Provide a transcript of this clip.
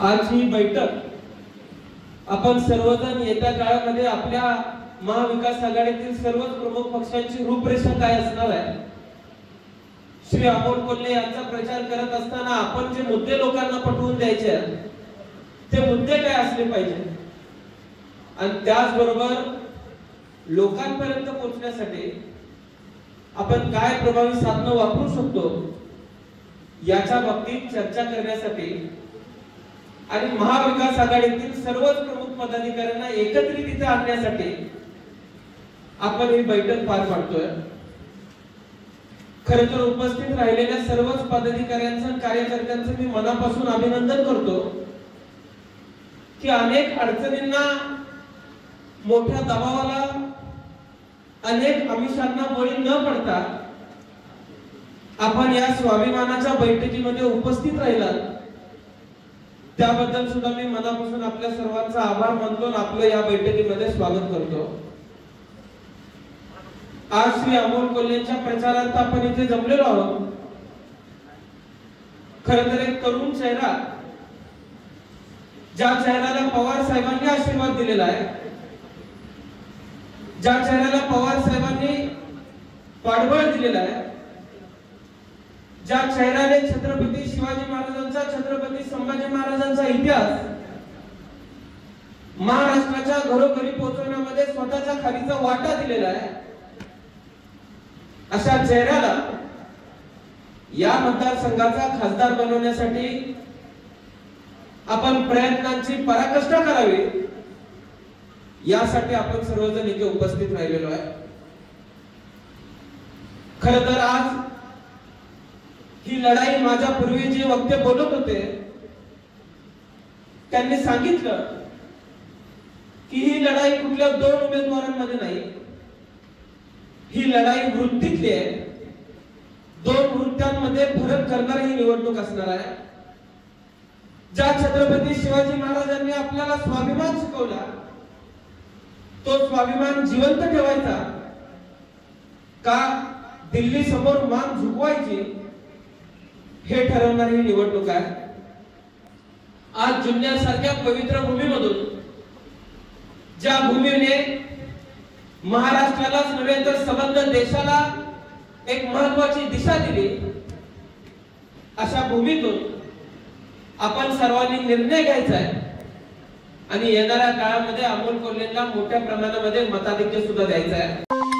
आज ही बैठक आपण सर्वजण येत्या काळामध्ये आपल्या महाविकास आघाडीतील सर्वच प्रमुख पक्षांची रूपरेषा काय असणार आहे, श्री अमोल कोल्हे यांचा प्रचार करत असताना आपण जे मुद्दे लोकांना पटवून द्यायचे आहेत ते मुद्दे काय असले पाहिजे आणि त्याचबरोबर लोकांपर्यंत पोहोचण्यासाठी आपण काय प्रभावी साधनं वापरू शकतो याच्या बाबतीत चर्चा करण्यासाठी आणि महाविकास आघाडीतील सर्वच प्रमुख पदाधिकाऱ्यांना एकत्रित इथे आणण्यासाठी आपण ही बैठक पार पाडतोय। खरं तर उपस्थित राहिलेल्या सर्वच पदाधिकाऱ्यांचं कार्यकर्त्यांचं मी मनापासून अभिनंदन करतो की अनेक अडचणींना, मोठ्या दबावाला, अनेक आमिषांना बळी न पडता आपण या स्वाभिमानाच्या बैठकीमध्ये उपस्थित राहिलात, त्याबद्दल सुद्धा मी मनापासून आपल्या सर्वांचा आभार मानतो आणि आपलं या बैठकीमध्ये स्वागत करतो। आज श्री अमोल कोल्हेंच्या प्रचारार्थ आपण इथे जमलेलो आहोत। खरं तर एक तरुण चेहरा, ज्या चेहऱ्याला पवार साहेबांनी आशीर्वाद दिलेला आहे, ज्या चेहऱ्याला पवार साहेबांनी पाठबळ दिलेला आहे, ज्या चेहऱ्याने छत्रपती शिवाजी महाराजांचा, छत्रपती संभाजी महाराजांचा इतिहास महाराष्ट्राच्या घरोघरी पोहोचवण्यामध्ये स्वतःच्या खालीचा वाटा दिलेला आहे, अशा चेहऱ्याला या मतदारसंघाचा खासदार बनवण्यासाठी आपण प्रयत्नांची पराकाष्ठा करावी, यासाठी आपण सर्वजण इथे उपस्थित राहिलेलो आहे। खरं तर आज ही लढाई, माझ्या पूर्वी जे वक्ते बोलत होते त्यांनी सांगितलं की ही लढाई कुठल्या दोन उमेदवारांमध्ये नाही, ही लढाई वृत्तीतली आहे। दोन वृत्त्यांमध्ये फरक करणारी ही निवडणूक असणार आहे। ज्या छत्रपती शिवाजी महाराजांनी आपल्याला स्वाभिमान शिकवला, तो स्वाभिमान जिवंत ठेवायचा का दिल्ली समोर मान झुकवायची, हे ठरवणारी ही निवडणूक आहे। आज जुन्नरसारख्या पवित्र भूमीमधून, ज्या भूमीने महाराष्ट्रालाच नव्हे तर संबंध देशाला एक महत्त्वाची दिशा दिली, अशा भूमीतून आपण सर्वांनी निर्णय घ्यायचा आहे आणि येणाऱ्या काळामध्ये अमोल कोल्हेंना मोठ्या प्रमाणामध्ये मताधिक्य सुद्धा द्यायचं आहे।